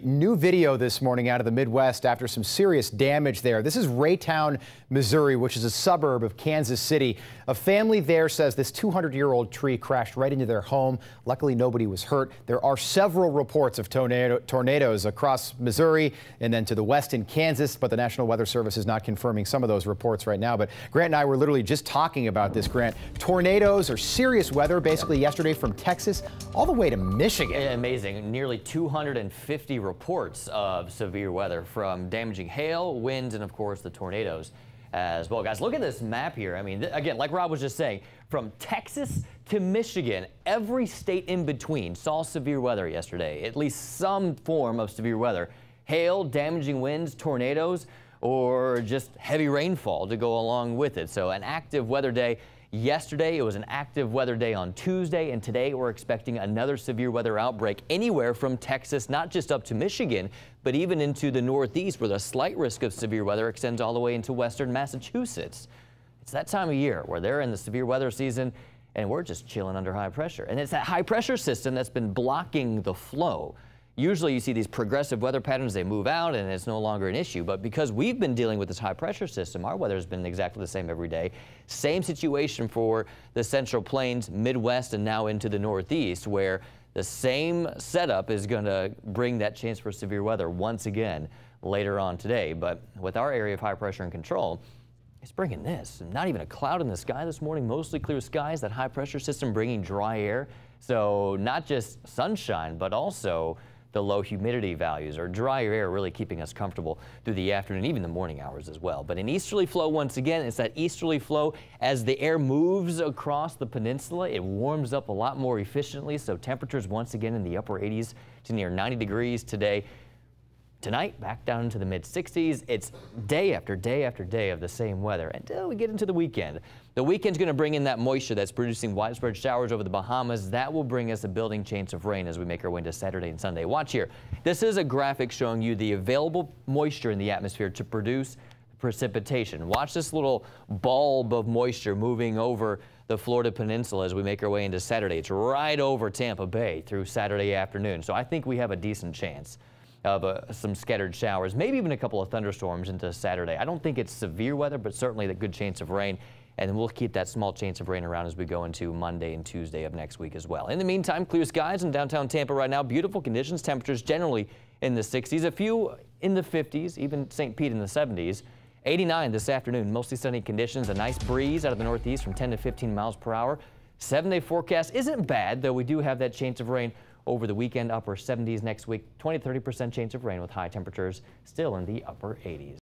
New video this morning out of the Midwest after some serious damage there. This is Raytown, Missouri, which is a suburb of Kansas City. A family there says this 200-year-old tree crashed right into their home. Luckily, nobody was hurt. There are several reports of tornadoes across Missouri and then to the west in Kansas, but the National Weather Service is not confirming some of those reports right now. But Grant and I were literally just talking about this, Grant. Tornadoes or serious weather basically yesterday from Texas all the way to Michigan. Amazing. Nearly 250 reports of severe weather, from damaging hail, winds, and of course the tornadoes as well. Guys, look at this map here. I mean, again, like Rob was just saying, from Texas to Michigan, every state in between saw severe weather yesterday, at least some form of severe weather. Hail, damaging winds, tornadoes, or just heavy rainfall to go along with it. So an active weather day yesterday. It was an active weather day on Tuesday, and today we're expecting another severe weather outbreak anywhere from Texas, not just up to Michigan, but even into the Northeast, where the slight risk of severe weather extends all the way into western Massachusetts. It's that time of year where they're in the severe weather season, and we're just chilling under high pressure. And it's that high pressure system that's been blocking the flow. Usually you see these progressive weather patterns, they move out and it's no longer an issue. But because we've been dealing with this high pressure system, our weather has been exactly the same every day. Same situation for the Central Plains, Midwest, and now into the Northeast, where the same setup is going to bring that chance for severe weather once again later on today. But with our area of high pressure and control, it's bringing this. Not even a cloud in the sky this morning, mostly clear skies. That high pressure system bringing dry air. So not just sunshine, but also the low humidity values, or drier air, really keeping us comfortable through the afternoon, even the morning hours as well. But an easterly flow, once again, it's that easterly flow. As the air moves across the peninsula, it warms up a lot more efficiently. So temperatures once again in the upper 80s to near 90 degrees today. Tonight, back down into the mid-60s. It's day after day after day of the same weather until we get into the weekend. The weekend's going to bring in that moisture that's producing widespread showers over the Bahamas. That will bring us a building chance of rain as we make our way into Saturday and Sunday. Watch here. This is a graphic showing you the available moisture in the atmosphere to produce precipitation. Watch this little bulb of moisture moving over the Florida Peninsula as we make our way into Saturday. It's right over Tampa Bay through Saturday afternoon. So I think we have a decent chance of some scattered showers, maybe even a couple of thunderstorms into Saturday. I don't think it's severe weather, but certainly a good chance of rain. And then we'll keep that small chance of rain around as we go into Monday and Tuesday of next week as well. In the meantime, clear skies in downtown Tampa right now. Beautiful conditions, temperatures generally in the 60s, a few in the 50s, even St. Pete in the 70s. 89 this afternoon, mostly sunny conditions, a nice breeze out of the northeast from 10 to 15 miles per hour. 7-day forecast isn't bad, though we do have that chance of rain over the weekend, upper 70s next week, 20 to 30% chance of rain with high temperatures still in the upper 80s.